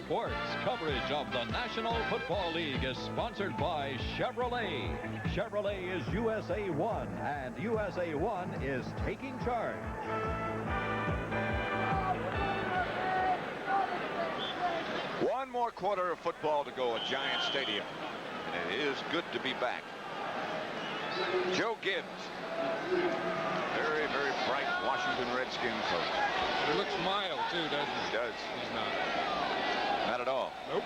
Sports coverage of the National Football League is sponsored by Chevrolet. Chevrolet is USA 1, and USA 1 is taking charge. One more quarter of football to go at Giant Stadium, and it is good to be back. Joe Gibbs, very, very bright Washington Redskins coach. He looks mild, too, doesn't he? He does. He's not. Not at all. Nope.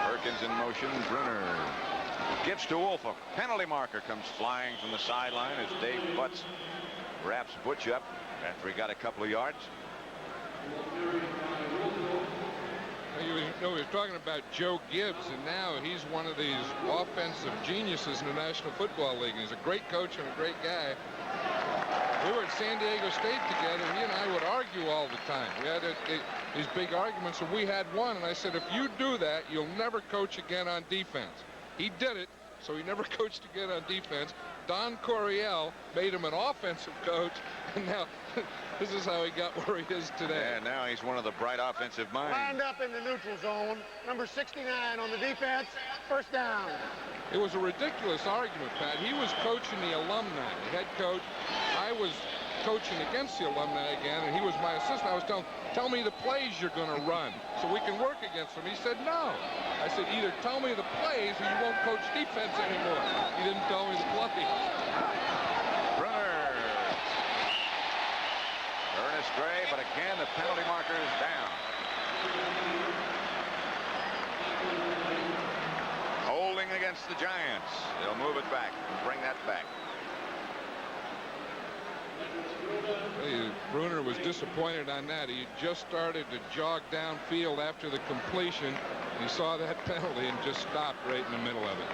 Perkins in motion. Brunner gets to Wolf. A penalty marker comes flying from the sideline as Dave Butts wraps Butch up after he got a couple of yards. He was talking about Joe Gibbs, and now he's one of these offensive geniuses in the National Football League. He's a great coach and a great guy. We were at San Diego State together. He and I would argue all the time. We had these big arguments, and we had one. And I said, if you do that, you'll never coach again on defense. He did it, so he never coached again on defense. Don Coryell made him an offensive coach, and now this is how he got where he is today. And now he's one of the bright offensive minds. Lined up in the neutral zone. Number 69 on the defense. First down. It was a ridiculous argument, Pat. He was coaching the alumni, the head coach. I was coaching against the alumni again, and he was my assistant. I was telling him, tell me the plays you're going to run so we can work against them. He said, no. I said, either tell me the plays or you won't coach defense anymore. He didn't tell me the plays. Brunner. Ernest Gray, but again, the penalty marker is down. Holding against the Giants. They'll move it back and bring that back. Brunner was disappointed on that. He just started to jog downfield after the completion. He saw that penalty and just stopped right in the middle of it.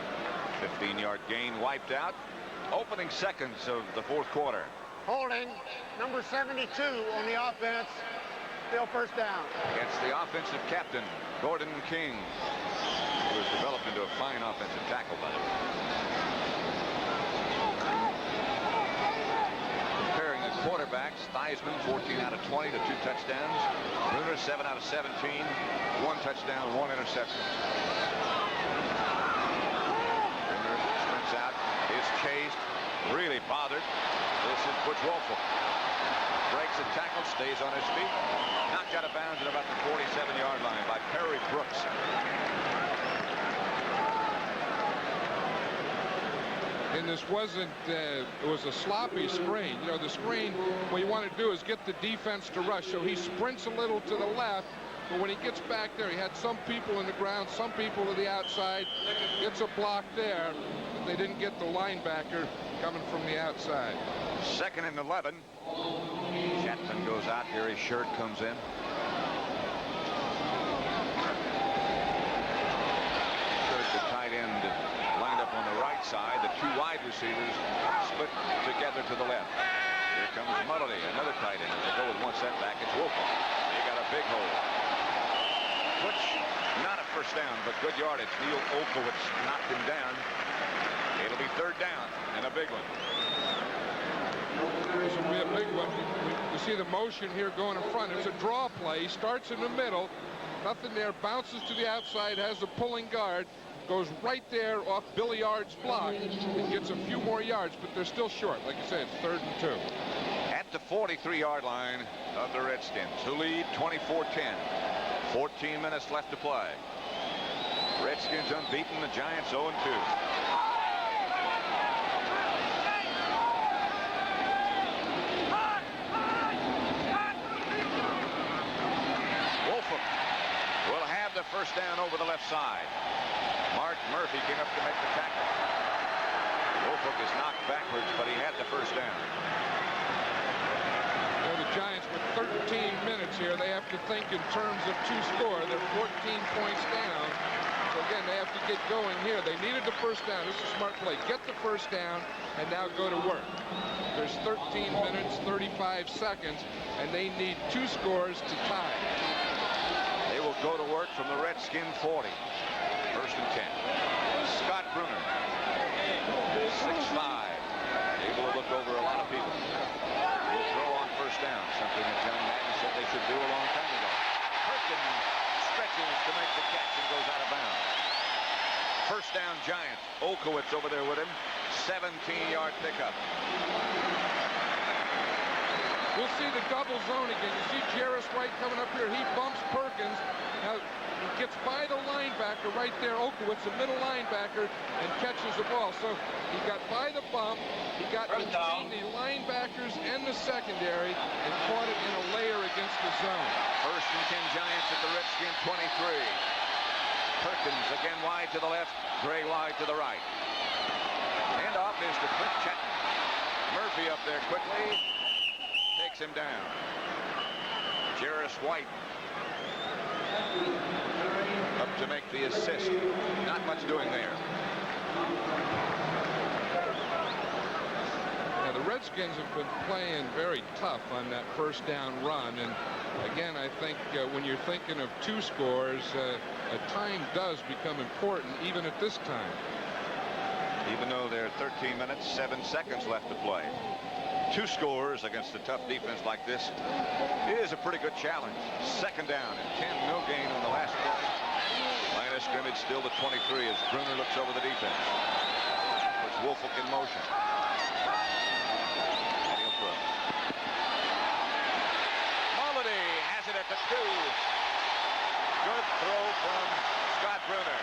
15-yard gain wiped out. Opening seconds of the fourth quarter. Holding. Number 72 on the offense. Still first down. Against the offensive captain, Gordon King, who has developed into a fine offensive tackle, by the way. Comparing the quarterbacks, Theismann 14 out of 20 to 2 touchdowns. Brunner 7 out of 17, 1 touchdown, 1 interception. Brunner sprints out, is chased, really bothered. This is Butch Wolfel. Breaks a tackle, stays on his feet. Knocked out of bounds at about the 47-yard line by Perry Brooks. And this wasn't, it was a sloppy screen. You know, the screen, what you want to do is get the defense to rush. So he sprints a little to the left, but when he gets back there, he had some people in the ground, some people to the outside. Gets a block there, but they didn't get the linebacker coming from the outside. 2nd and 11. Chatman goes out here. His shirt comes in. The tight end lined up on the right side. The 2 wide receivers split together to the left. Here comes Moseley, another tight end. They go with 1 setback. It's Wolf. They got a big hole. Which, not a first down, but good yardage. Neil Olkowitz knocked him down. It'll be 3rd down and a big one. This will be a big one. You see the motion here going in front. It's a draw play. He starts in the middle. Nothing there. Bounces to the outside. Has the pulling guard. Goes right there off Billy Yard's block. And gets a few more yards, but they're still short. Like I said, it's 3rd and 2. At the 43-yard line of the Redskins, who lead 24-10. 14 minutes left to play. Redskins unbeaten. The Giants 0-2. The first down over the left side. Mark Murphy came up to make the tackle. Wolfhook is knocked backwards, but he had the first down. Well, the Giants with 13 minutes here, they have to think in terms of 2 score. They're 14 points down. So again, they have to get going here. They needed the first down. This is a smart play. Get the first down and now go to work. There's 13 minutes, 35 seconds, and they need 2 scores to tie. They will go to work from the Redskin 40. 1st and 10. Scott Brunner, 6'5", able to look over a lot of people. Will throw on first down, something that John Madden said they should do a long time ago. and stretches to make the catch and goes out of bounds. First down, Giants. Olkowitz over there with him. 17-yard pickup. We'll see the double zone again. You see Jarris White coming up here. He bumps Perkins. Now he gets by the linebacker right there, Olkowitz, the middle linebacker, and catches the ball. So he got by the bump. He got between the linebackers and the secondary and caught it in a layer against the zone. First and 10 Giants at the Redskin 23. Perkins again wide to the left, Gray wide to the right. Hand off is to Clint Chatman. Murphy up there quickly. Takes him down. Jarris White up to make the assist. Not much doing there. Now the Redskins have been playing very tough on that first down run, and again I think when you're thinking of 2 scores, time does become important even at this time. Even though there are 13 minutes, 7 seconds left to play. 2 scores against a tough defense like this is a pretty good challenge. Second down and 10, no gain on the last play. Line of scrimmage still to 23 as Brunner looks over the defense. Puts Woolfolk in motion. And he'll throw. Moseley has it at the 2. Good throw from Scott Brunner.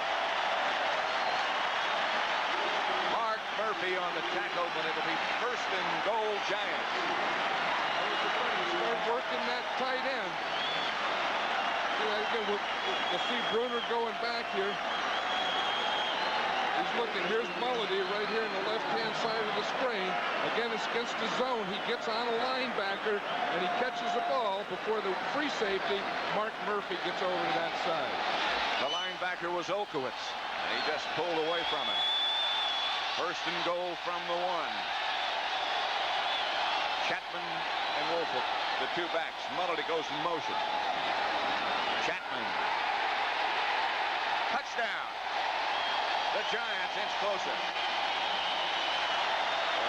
Murphy on the tackle, but it'll be first and goal Giants. Start working that tight end. Again, we'll see Brunner going back here. He's looking. Here's Moseley right here in the left-hand side of the screen. Again, it's against the zone. He gets on a linebacker, and he catches the ball before the free safety, Mark Murphy, gets over to that side. The linebacker was Olkowitz, and he just pulled away from him. First and goal from the 1. Chatman and Woolfolk, the 2 backs. Moseley goes in motion. Chatman. Touchdown. The Giants inch closer. A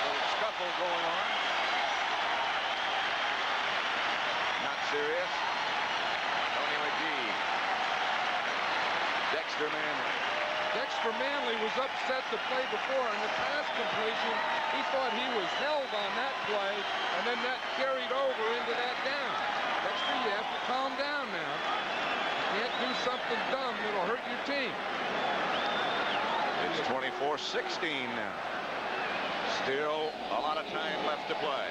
little scuffle going on. Not serious. Tony McGee. Dexter Manley. Dexter Manley was upset the play before on the pass completion. He thought he was held on that play, and then that carried over into that down. Dexter, you have to calm down now. You can't do something dumb that'll hurt your team. It's 24-16 now. Still a lot of time left to play.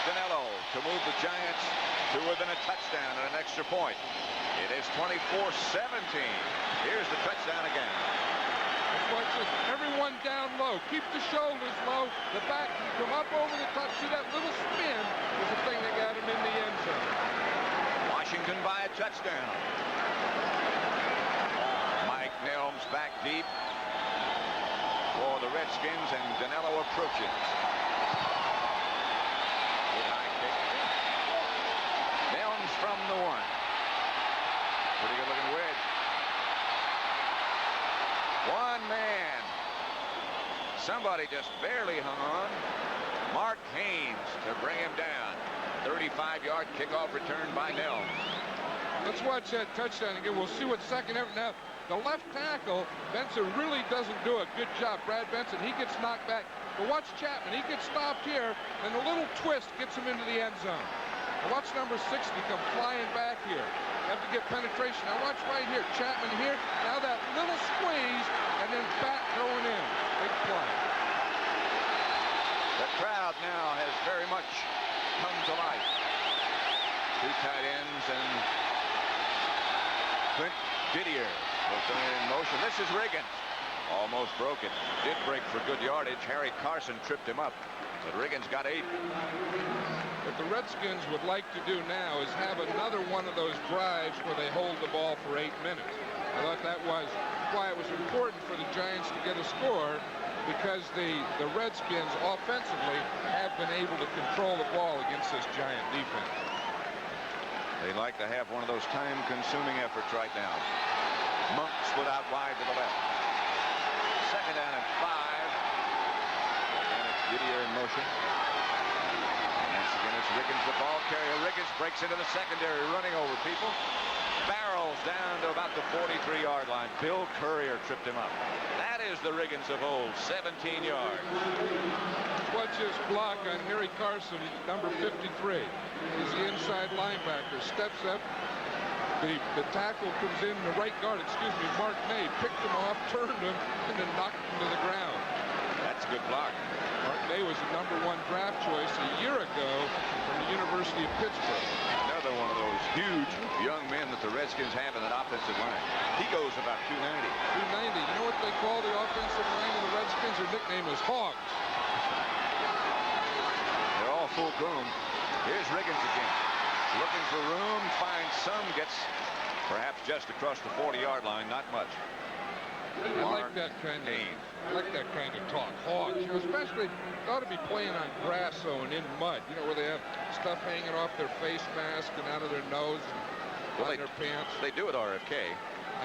Danelo to move the Giants to within a touchdown and an extra point. It is 24-17. Here's the touchdown again. Watch this. Everyone down low. Keep the shoulders low. The back can come up over the top. See that little spin was the thing that got him in the end zone. Washington by a touchdown. Mike Nelms back deep for the Redskins, and Danelo approaches. From the 1. Pretty good looking wedge. One man. Somebody just barely hung on. Mark Haynes to bring him down. 35-yard kickoff return by Nelms. Let's watch that touchdown again. We'll see what second ever. Now, the left tackle, Benson really doesn't do a good job. Brad Benson, he gets knocked back. But watch Chatman. He gets stopped here, and the little twist gets him into the end zone. Watch number 60 come flying back here. You have to get penetration. Now watch right here. Chatman here. Now that little squeeze, and then back going in. Big play. The crowd now has very much come to life. 2 tight ends, and Clint Didier was in motion. This is Riggins. Almost broke it. Did break for good yardage. Harry Carson tripped him up, but Riggins got 8. What the Redskins would like to do now is have another one of those drives where they hold the ball for 8 minutes. I thought that was why it was important for the Giants to get a score, because the Redskins offensively have been able to control the ball against this Giant defense. They like to have one of those time-consuming efforts right now. Monk split out wide to the left. Second down and 5. motion. Once again, it's Riggins, the ball carrier. Riggins breaks into the secondary, running over people. Barrels down to about the 43-yard line. Bill Courier tripped him up. That is the Riggins of old, 17 yards. Watch his block on Harry Carson, number 53. He's the inside linebacker. Steps up. The tackle comes in, the right guard, Mark May, picked him off, turned him, and then knocked him to the ground. That's a good block. Mark May was the #1 draft choice a year ago from the University of Pittsburgh. Another one of those huge young men that the Redskins have in that offensive line. He goes about 290. 290. You know what they call the offensive line of the Redskins? Their nickname is Hogs. They're all full grown. Here's Riggins again. Looking for room, finds some, gets perhaps just across the 40-yard line, not much. I like that kind of talk. Hogs, especially they ought to be playing on grass and in mud, where they have stuff hanging off their face mask and out of their nose and on their pants. They do at RFK.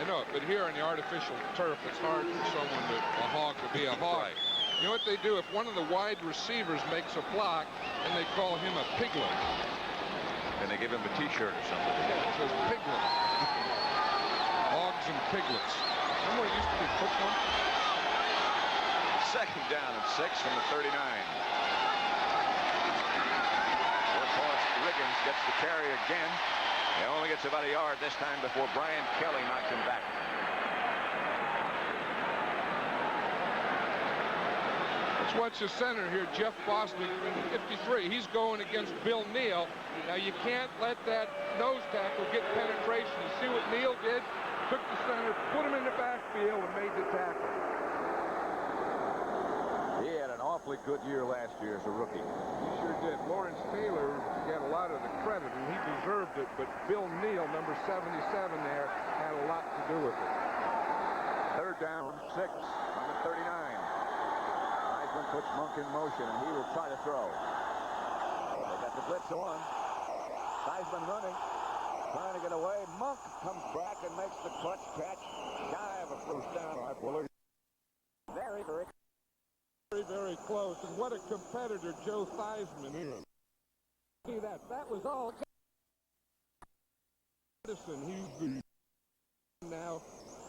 I know it, but here on the artificial turf, it's hard for someone a hog to be a hog. Right. You know what they do? If one of the wide receivers makes a block, and they call him a piglet. And they give him a T-shirt or something. Yeah, it says piglet. Hogs and piglets. Remember it used to be football? Second down and 6 from the 39. Workhorse Riggins gets the carry again. He only gets about a yard this time before Brian Kelly knocks him back. Let's watch the center here, Jeff Bosnick, 53. He's going against Bill Neal. Now you can't let that nose tackle get penetration. You see what Neal did? Took the center, put him in the backfield, and made the tackle. He had an awfully good year last year as a rookie. He sure did. Lawrence Taylor got a lot of the credit, and he deserved it, but Bill Neal, number 77 there, had a lot to do with it. Third down, 6 from the 39. Theismann puts Monk in motion, and he will try to throw. They got the blitz on. Theismann running, trying to get away. Monk comes back and makes the clutch catch. Shy of a first down. Very, very. Very, very close. And what a competitor Joe Theismann is. See that? That was all. Edison, he's the now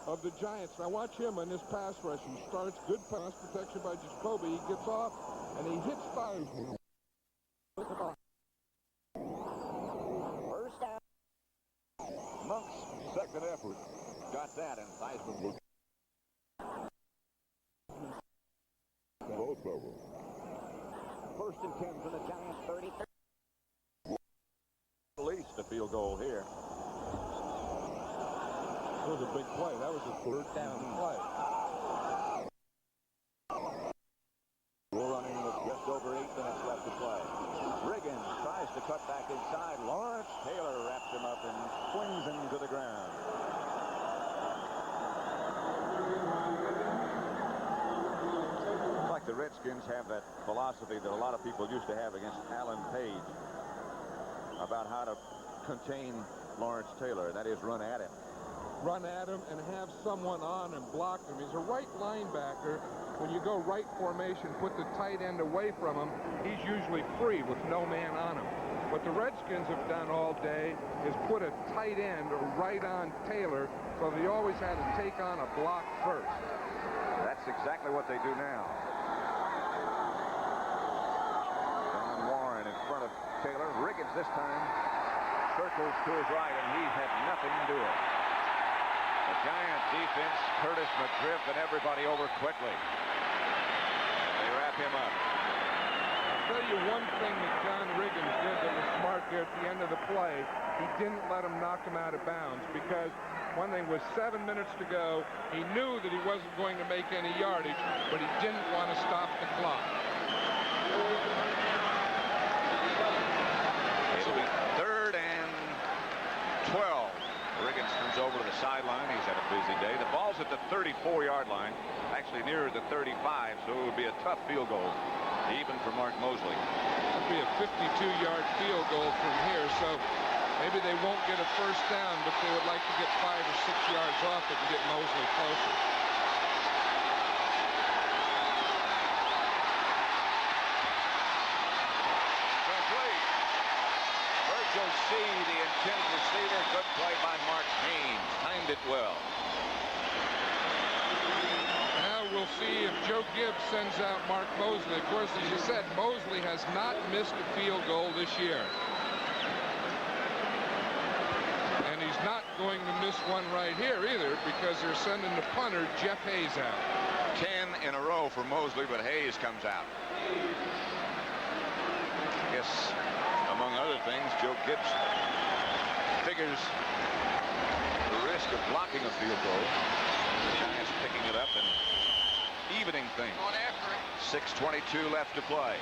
of the Giants. Now watch him on this pass rush. He starts good pass protection by Jacoby. He gets off and he hits Theismann. First down. Monk's second effort got that, and Theismann will. Both of them. First and 10 from the Giants 30. At least a field goal here. That was a big play. That was a third down play. We're running with just over 8 minutes left to play. Riggins tries to cut back inside. Lawrence Taylor wraps him up and swings him to the ground. The Redskins have that philosophy that a lot of people used to have against Alan Page about how to contain Lawrence Taylor, and that is run at him. Run at him and have someone on and block him. He's a right linebacker. When you go right formation, put the tight end away from him, he's usually free with no man on him. What the Redskins have done all day is put a tight end right on Taylor, so they always had to take on a block first. That's exactly what they do now. Taylor. Riggins this time circles to his right, and he had nothing to do with it. The Giant defense, Curtis McGriff, and everybody over quickly. And they wrap him up. I'll tell you one thing that John Riggins did that was smart there at the end of the play. He didn't let him knock him out of bounds, because when there was 7 minutes to go, he knew that he wasn't going to make any yardage, but he didn't want to stop the clock. It'll be 3rd and 12. Riggins comes over to the sideline. He's had a busy day. The ball's at the 34-yard line, actually nearer the 35, so it would be a tough field goal, even for Mark Moseley. It'll be a 52-yard field goal from here, so maybe they won't get a first down, but they would like to get 5 or 6 yards off it and get Moseley closer. see the intended receiver. Good play by Mark Haynes. Timed it well. Now we'll see if Joe Gibbs sends out Mark Moseley. Of course, as you said, Moseley has not missed a field goal this year. And he's not going to miss one right here either, because they're sending the punter, Jeff Hayes, out. 10 in a row for Moseley, but Hayes comes out. I guess, among other things, Joe Gibbs figures the risk of blocking a field goal. The Giants picking it up and evening things. 6:22 left to play.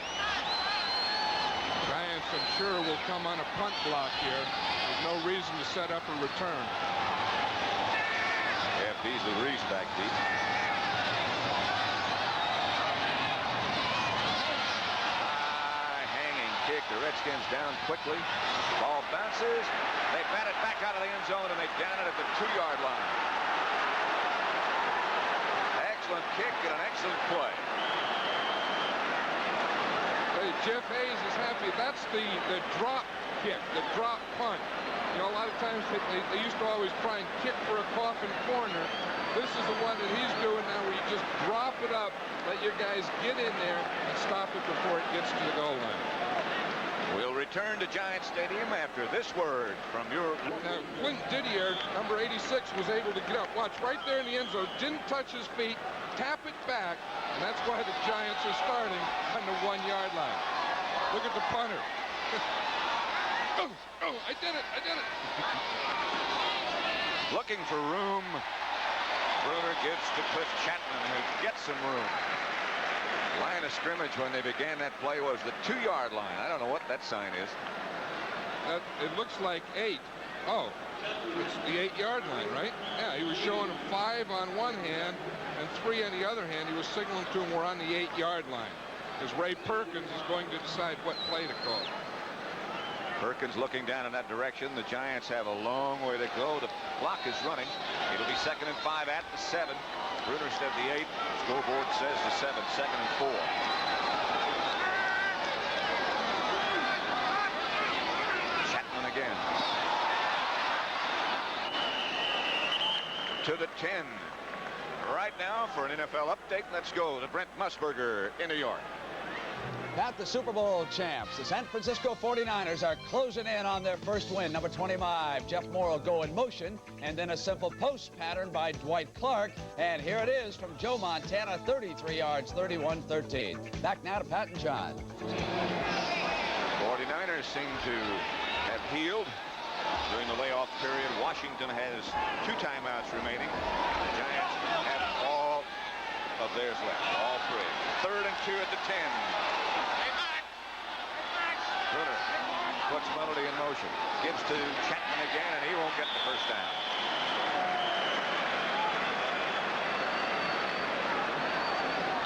Giants, I'm sure, will come on a punt block here. There's no reason to set up a return. Yeah, Beasley Reeves back deep. Hanging kick. The Redskins down quickly. Ball bounces. They bat it back out of the end zone, and they down it at the 2-yard line. Excellent kick and an excellent play. Hey, Jeff Hayes is happy. That's the drop kick, the drop punt. You know, a lot of times they used to always try and kick for a coffin corner. This is the one that he's doing now, where you just drop it up, let your guys get in there and stop it before it gets to the goal line. We'll return to Giant Stadium after this word from your... Now, Clint Didier, number 86, was able to get up. Watch, right there in the end zone, didn't touch his feet, tap it back, and that's why the Giants are starting on the 1-yard line. Look at the punter. Oh, I did it. Looking for room. Brunner gives to Cliff Chatman, who gets some room. Line of scrimmage when they began that play was the 2-yard line. I don't know what that sign is. It looks like 8. Oh, it's the 8-yard line, right? Yeah, he was showing them 5 on one hand and 3 on the other hand. He was signaling to them we're on the 8-yard line, because Ray Perkins is going to decide what play to call. Perkins looking down in that direction. The Giants have a long way to go. The clock is running. It'll be 2nd and 5 at the 7. Brunner said the 8. Scoreboard says the 7. 2nd and 4. Chatman again. To the 10. Right now for an NFL update, let's go to Brent Musburger in New York. Pat, the Super Bowl champs, the San Francisco 49ers are closing in on their first win. Number 25, Jeff Moore will go in motion, and then a simple post pattern by Dwight Clark. And here it is from Joe Montana, 33 yards, 31-13. Back now to Pat and John. 49ers seem to have healed during the layoff period. Washington has 2 timeouts remaining. The Giants have all of theirs left, all 3. 3rd and 2 at the 10. Brunner puts Moseley in motion. Gives to Chatman again, and he won't get the first down.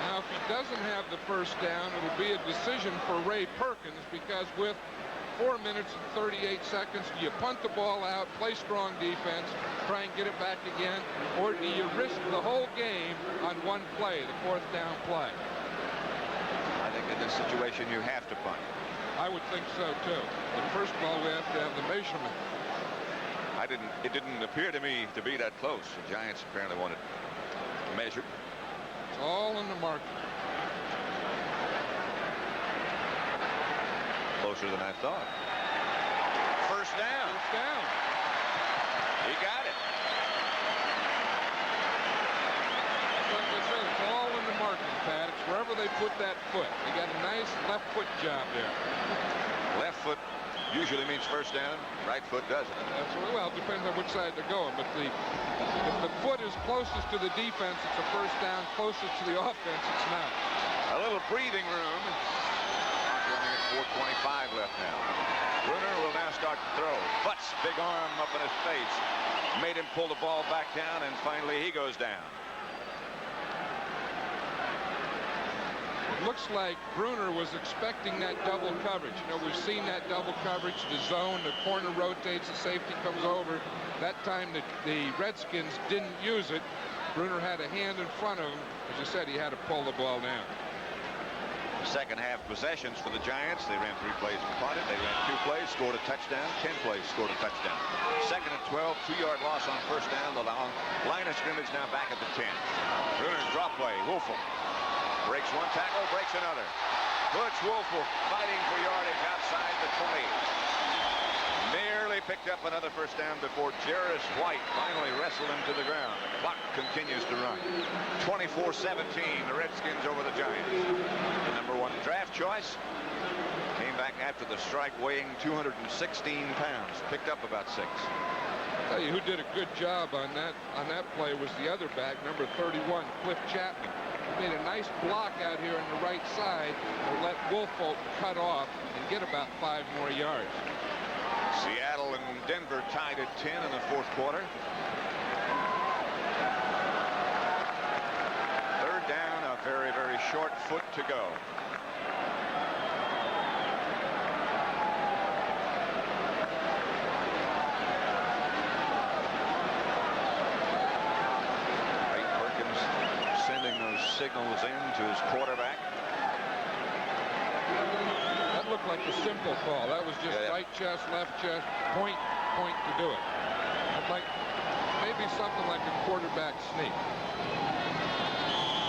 Now, if he doesn't have the first down, it'll be a decision for Ray Perkins, because with 4 minutes and 38 seconds, do you punt the ball out, play strong defense, try and get it back again, or do you risk the whole game on one play, the 4th down play? I think in this situation you have to punt. I would think so too. But first of all, we have to have the measurement. It didn't appear to me to be that close. The Giants apparently wanted measured. It's all in the market. Closer than I thought. First down. First down. He got it. Like I said, it's all in the marketing, Pat. It's wherever they put that foot. They got a nice left foot job there. Left foot usually means first down. Right foot doesn't. That's well, it depends on which side they're going. But if the foot is closest to the defense, it's a first down. Closest to the offense, it's not. A little breathing room. Running at 4:25 left now. Brunner will now start to throw. Butts, big arm up in his face. Made him pull the ball back down, and finally he goes down. Looks like Brunner was expecting that double coverage. You know, we've seen that double coverage, the zone, the corner rotates, the safety comes over. That time the Redskins didn't use it. Brunner had a hand in front of him. As you said, he had to pull the ball down. Second half possessions for the Giants. They ran 3 plays and punted. They ran 2 plays, scored a touchdown. 10 plays, scored a touchdown. Second and 12, 2-yard loss on first down. The long line of scrimmage now back at the 10. Brunner drop play. Woelfel breaks one tackle, breaks another. Butch Woelfel fighting for yardage outside the 20. Nearly picked up another first down before Jarris White finally wrestled him to the ground. The clock continues to run. 24-17, the Redskins over the Giants. The number 1 draft choice came back after the strike weighing 216 pounds. Picked up about 6. I'll tell you who did a good job on that play was the other back, number 31, Cliff Chatman. He made a nice block out here on the right side and let Woelfel cut off and get about 5 more yards. Seattle and Denver tied at 10 in the 4th quarter. Third down, a very, very short foot to go. Perkins sending those signals in to his quarterback. That looked like a simple call. That was just right chest, left chest, point to do it. I'd like maybe something like a quarterback sneak.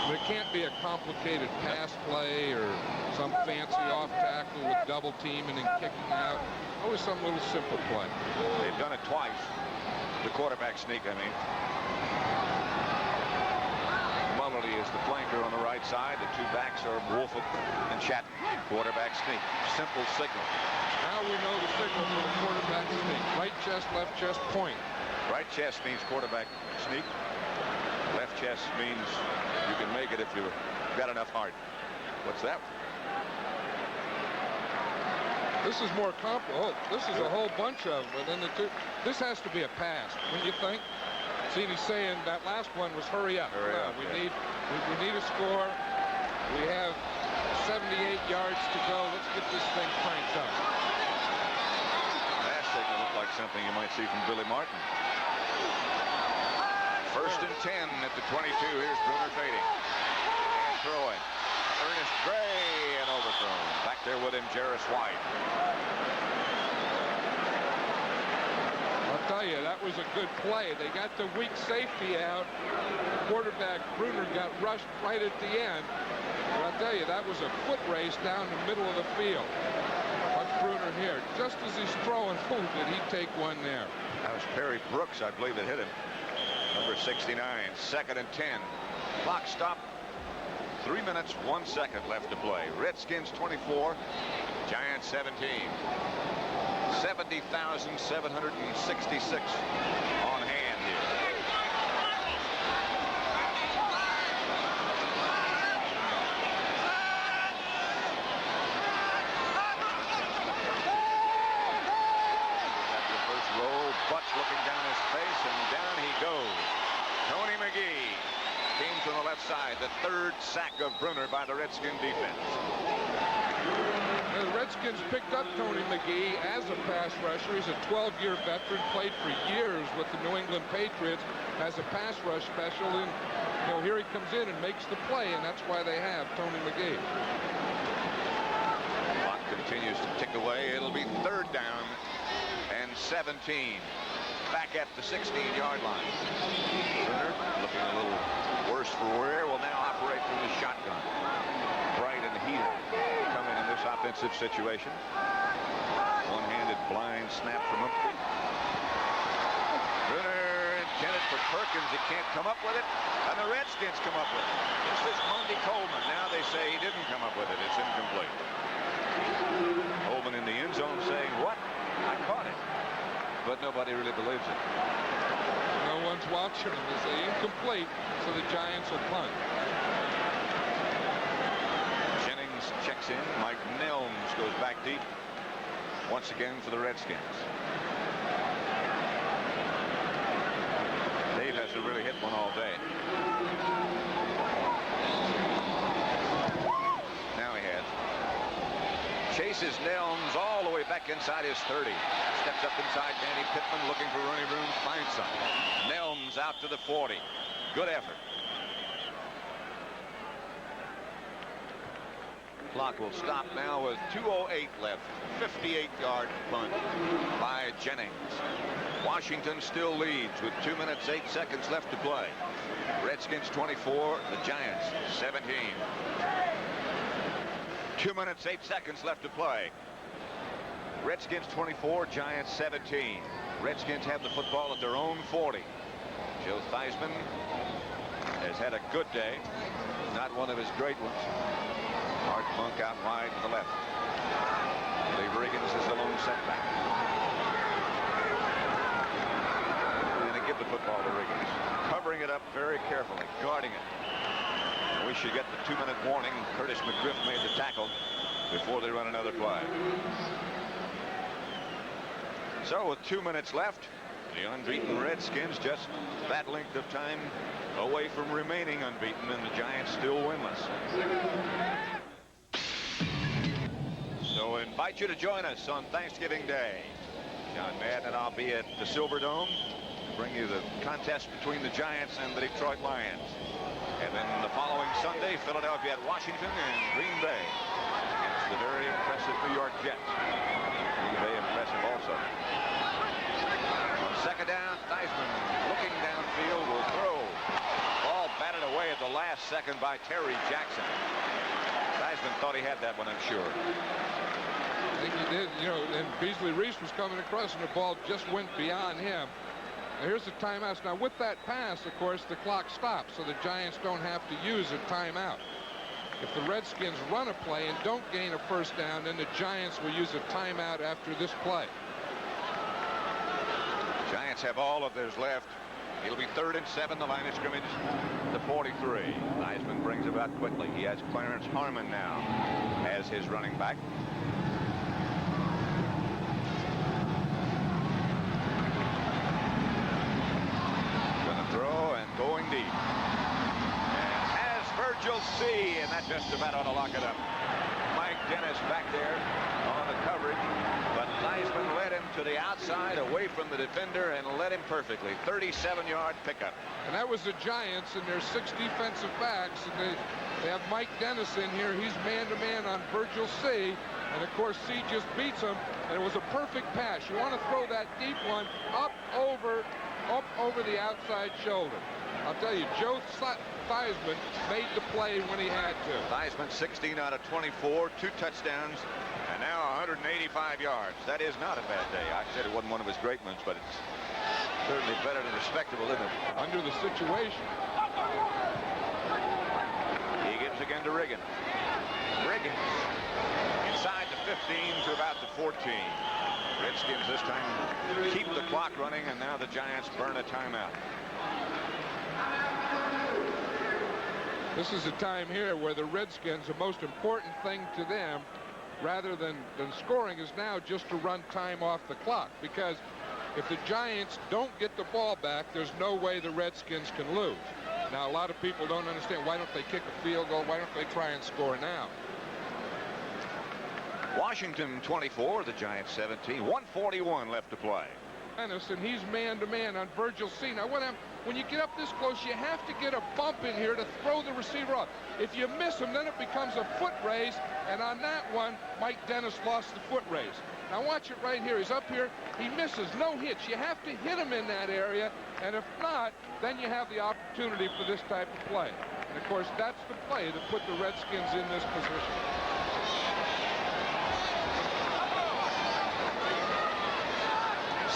But it can't be a complicated pass play or some fancy off tackle with double teaming and kicking out. Always some little simple play. They've done it twice. The quarterback sneak, I mean. Moseley is the flanker on the right side. The 2 backs are Woelfel and Chatman. Quarterback sneak. Simple signal. Now we know the signal for the quarterback sneak. Right chest, left chest, point. Right chest means quarterback sneak. Left chest means you can make it if you've got enough heart. What's that? This is more complicated. Oh, this is a whole bunch of them. But then the 2. This has to be a pass. When you think. See, he's saying that last one was hurry up. Hurry up, we need a score. We have 78 yards to go. Let's get this thing cranked up. Last signal looked like something you might see from Billy Martin. First and 10 at the 22. Here's Brunner fading. And throwing. Ernest Gray and overthrown. Back there with him, Jarris White. I'll tell you, that was a good play. They got the weak safety out. The quarterback, Brunner, got rushed right at the end. But I'll tell you, that was a foot race down the middle of the field. Watch Brunner here. Just as he's throwing, did he take one there? That was Perry Brooks, I believe, that hit him. Number 69, second and 10. Clock stopped. 3 minutes, 1 second left to play. Redskins 24, Giants 17. 70,766 on hand here. After the first roll, Butch looking down his face, and down he goes. Tony McGee came from the left side. The 3rd sack of Brunner by the Redskin defense. The Redskins picked up Tony McGee as a pass rusher. He's a 12-year veteran, played for years with the New England Patriots as a pass rush special. And here he comes in and makes the play, and that's why they have Tony McGee. Clock continues to tick away. It'll be 3rd down and 17. Back at the 16-yard line. Brunner, looking a little worse for wear, will now operate from the shotgun. Bright and Heater come in this offensive situation. One-handed blind snap from Humphrey. Brunner intended for Perkins. He can't come up with it, and the Redskins come up with it. This is Monty Coleman. Now they say he didn't come up with it. It's incomplete. Coleman in the end zone saying, "What? I caught it." But nobody really believes it. No one's watching him. They say incomplete, so the Giants will punt. Jennings checks in. Mike Nelms goes back deep once again for the Redskins. Dave hasn't really hit one all day. Now he has. Chases Nelms all the way back inside his 30. Steps up inside Danny Pittman looking for running room. Finds some. Nelms out to the 40. Good effort. Clock will stop now with 2:08 left. 58-yard punt by Jennings. Washington still leads with 2 minutes 8 seconds left to play. Redskins 24, the Giants 17. 2 minutes 8 seconds left to play. Redskins 24, Giants 17. Redskins have the football at their own 40. Joe Theismann has had a good day, not one of his great ones. Hard bunk out wide to the left. Riggins is the lone setback. And they give the football to Riggins, covering it up very carefully, guarding it. And we should get the 2-minute warning. Curtis McGriff made the tackle before they run another play. So with 2 minutes left, the unbeaten Redskins just that length of time away from remaining unbeaten, and the Giants still winless. So invite you to join us on Thanksgiving Day. John Madden and I'll be at the Silverdome to bring you the contest between the Giants and the Detroit Lions. And then the following Sunday, Philadelphia at Washington and Green Bay against the very impressive New York Jets. Green Bay impressive also. On second down, Theismann looking downfield will throw. Ball batted away at the last second by Terry Jackson. Theismann thought he had that one, I'm sure. I think he did, you know, and Beasley Reese was coming across and the ball just went beyond him. Now here's the timeout. Now with that pass, of course, the clock stops, so the Giants don't have to use a timeout. If the Redskins run a play and don't gain a first down, then the Giants will use a timeout after this play. Giants have all of theirs left. It'll be 3rd and 7, the line of scrimmage, the 43. Theismann brings it out quickly. He has Clarence Harmon now as his running back. Gonna throw and going deep. And has Virgil C, and that just about ought to lock it up. Mike Dennis back there on the coverage, but Theismann led him to the outside away from the defender and led him perfectly. 37-yard pickup. And that was the Giants and their 6 defensive backs, and they have Mike Dennis in here. He's man-to-man on Virgil C, and of course C just beats him, and it was a perfect pass. You want to throw that deep one up over the outside shoulder. I'll tell you, Joe Theismann made the play when he had to. Theismann 16 out of 24, 2 touchdowns, and now 185 yards. That is not a bad day. I said it wasn't one of his great ones, but it's certainly better than respectable, isn't it? Under the situation. He gives again to Riggins. Riggins inside the 15 to about the 14. Redskins this time keep the clock running, and now the Giants burn a timeout. This is a time here where the Redskins, the most important thing to them, rather than scoring, is now just to run time off the clock. Because if the Giants don't get the ball back, there's no way the Redskins can lose. Now, a lot of people don't understand, why don't they kick a field goal? Why don't they try and score now? Washington 24, the Giants 17. 1:41 left to play. And he's man-to-man on Virgil C. Now, when you get up this close, you have to get a bump in here to throw the receiver off. If you miss him, then it becomes a foot race, and on that one, Mike Dennis lost the foot race. Now watch it right here. He's up here. He misses. No hits. You have to hit him in that area, and if not, then you have the opportunity for this type of play. And, of course, that's the play that put the Redskins in this position.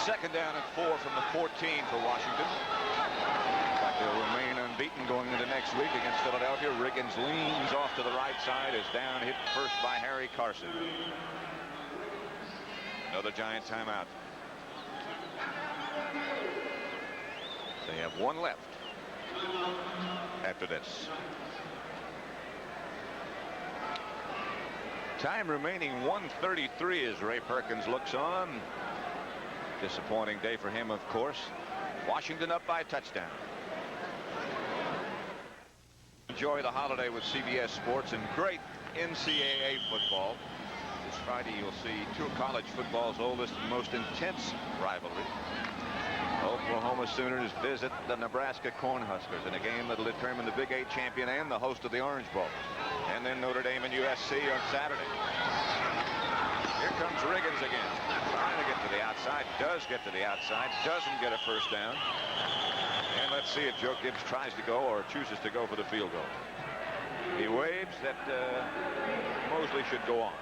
Second down and 4 from the 14 for Washington. In fact, they'll remain unbeaten going into next week against Philadelphia. Riggins leans off to the right side, is down, hit first by Harry Carson. Another Giant timeout. They have one left after this. Time remaining 1:33 as Ray Perkins looks on. Disappointing day for him, of course. Washington up by a touchdown. Enjoy the holiday with CBS Sports and great NCAA football. This Friday you'll see 2 of college football's oldest and most intense rivalry. Oklahoma Sooners visit the Nebraska Cornhuskers in a game that will determine the Big 8 champion and the host of the Orange Bowl. And then Notre Dame and USC on Saturday. Here comes Riggins again. Trying to get to the outside. Does get to the outside. Doesn't get a first down. And let's see if Joe Gibbs tries to go or chooses to go for the field goal. He waves that Moseley should go on.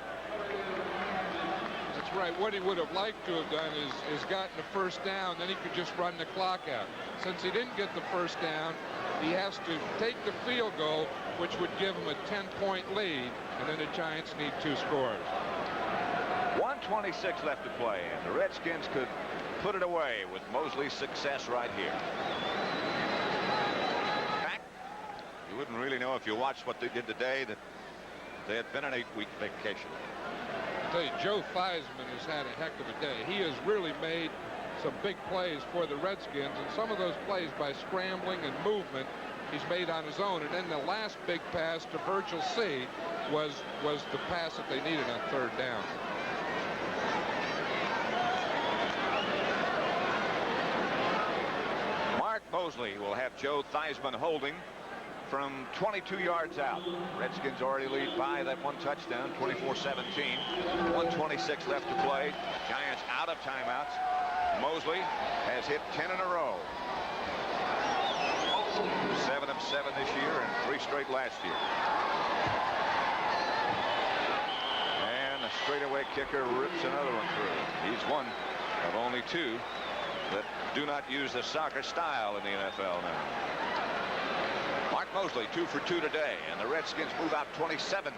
That's right. What he would have liked to have done is gotten the first down, then he could just run the clock out. Since he didn't get the first down, he has to take the field goal, which would give him a 10-point lead, and then the Giants need 2 scores. 1:26 left to play, and the Redskins could put it away with Moseley's success right here. In fact, you wouldn't really know if you watched what they did today that they had been on an 8-week vacation. I tell you, Joe Theismann has had a heck of a day. He has really made some big plays for the Redskins, and some of those plays by scrambling and movement he's made on his own. And then the last big pass to Virgil C. was the pass that they needed on 3rd down. Mark Moseley will have Joe Theismann holding from 22 yards out. Redskins already lead by that 1 touchdown, 24-17. 1:26 left to play. Giants out of timeouts. Moseley has hit 10 in a row. 7 of 7 this year and 3 straight last year. And a straightaway kicker rips another one through. He's one of only 2 that do not use the soccer style in the NFL now. Mark Moseley 2 for 2 today, and the Redskins move out 27-17.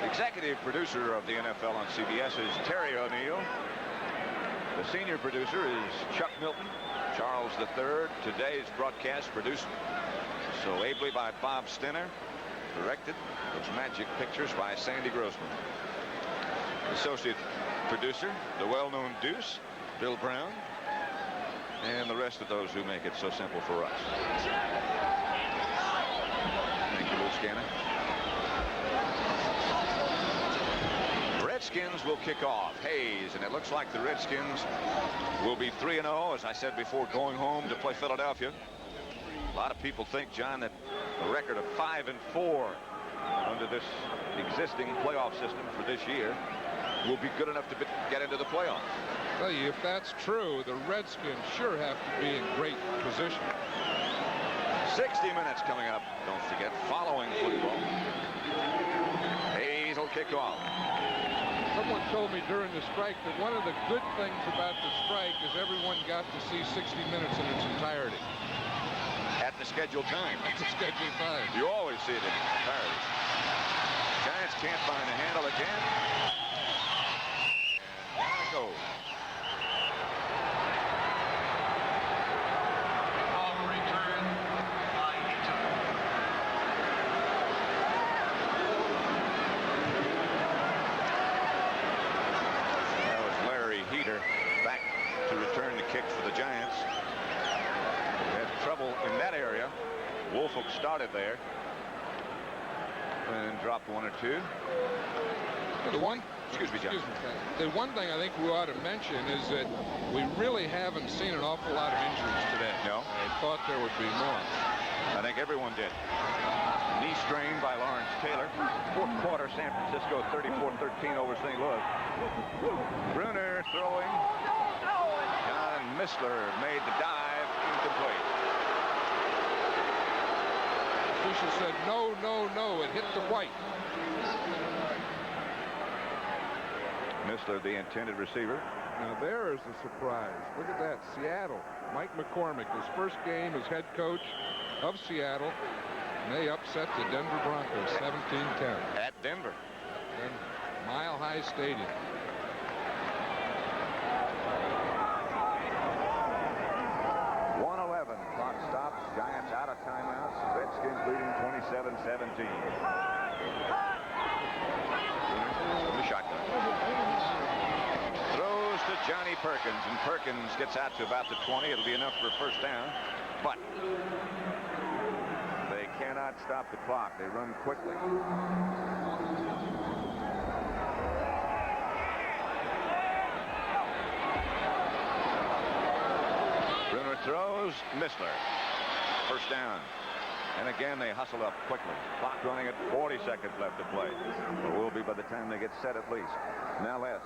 The executive producer of the NFL on CBS is Terry O'Neill. The senior producer is Chuck Milton. Charles III. Today's broadcast produced so ably by Bob Stinner. Directed those magic pictures by Sandy Grossman. Associate producer, the well-known Deuce, Bill Brown, and the rest of those who make it so simple for us. Thank you, Lou Scanner. Redskins will kick off. Hayes, and it looks like the Redskins will be 3-0, as I said before, going home to play Philadelphia. A lot of people think, John, that a record of 5-4 under this existing playoff system for this year will be good enough to get into the playoffs. I tell you, if that's true, the Redskins sure have to be in great position. 60 minutes coming up, don't forget, following football. Hayes will kick off. Someone told me during the strike that one of the good things about the strike is everyone got to see 60 minutes in its entirety. At the scheduled time. At the scheduled time. You always see it in its entirety. Giants can't find the handle again. And down it goes. Back to return the kick for the Giants. They had trouble in that area. Woolfolk started there and dropped 1 or 2. Excuse me, John. The one thing I think we ought to mention is that we really haven't seen an awful lot of injuries today. No. I thought there would be more. I think everyone did. Knee strain by Lawrence Taylor. 4th quarter, San Francisco 34-13 over St. Louis. Brunner throwing. John Missler made the dive, incomplete. Official said no, no, no. It hit the white. Missler, the intended receiver. Now there is a surprise. Look at that. Seattle. Mike McCormick, his first game as head coach of Seattle. And they upset the Denver Broncos 17-10. At Denver. Mile High Stadium. Clock stops. Giants out of timeouts. Redskins leading 27-17. The shotgun. Throws to Johnny Perkins, and Perkins gets out to about the 20. It'll be enough for a first down, but they cannot stop the clock. They run quickly. throws. Missler. First down. And again, they hustle up quickly. Clock running at 40 seconds left to play. Or will be by the time they get set at least. Now less.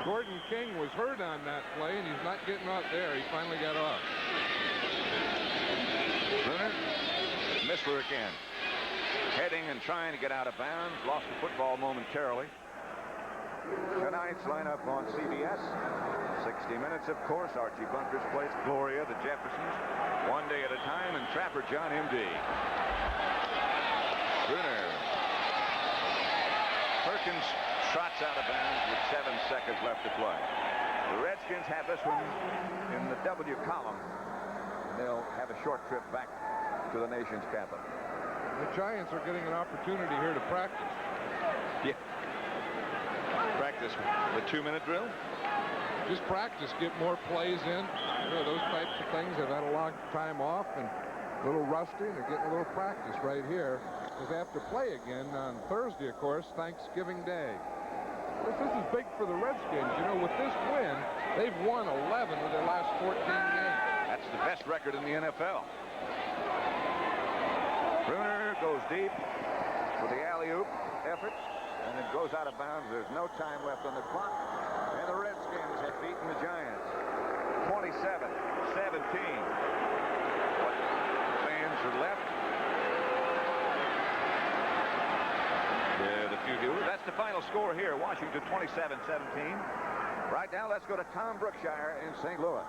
Gordon King was hurt on that play, and he's not getting out there. He finally got off. Brunner. Missler again. Heading and trying to get out of bounds. Lost the football momentarily. Tonight's lineup on CBS. 60 Minutes, of course. Archie Bunker's plays Gloria, the Jeffersons, One Day at a Time, and Trapper John M.D. Brunner. Perkins trots out of bounds with 7 seconds left to play. The Redskins have this one in the W column. They'll have a short trip back to the nation's capital. The Giants are getting an opportunity here to practice. Yeah. Practice the 2-minute drill? Just practice, get more plays in. You know, those types of things. They've had a long time off and a little rusty, and they're getting a little practice right here. Because they have to play again on Thursday, of course, Thanksgiving Day. This is big for the Redskins. You know, with this win, they've won 11 of their last 14 games. That's the best record in the NFL. Brunner goes deep for the alley-oop effort, and it goes out of bounds. There's no time left on the clock, and the Redskins have beaten the Giants 27-17. What fans are left? The few viewers. That's the final score here. Washington 27-17. Right now, let's go to Tom Brookshire in St. Louis.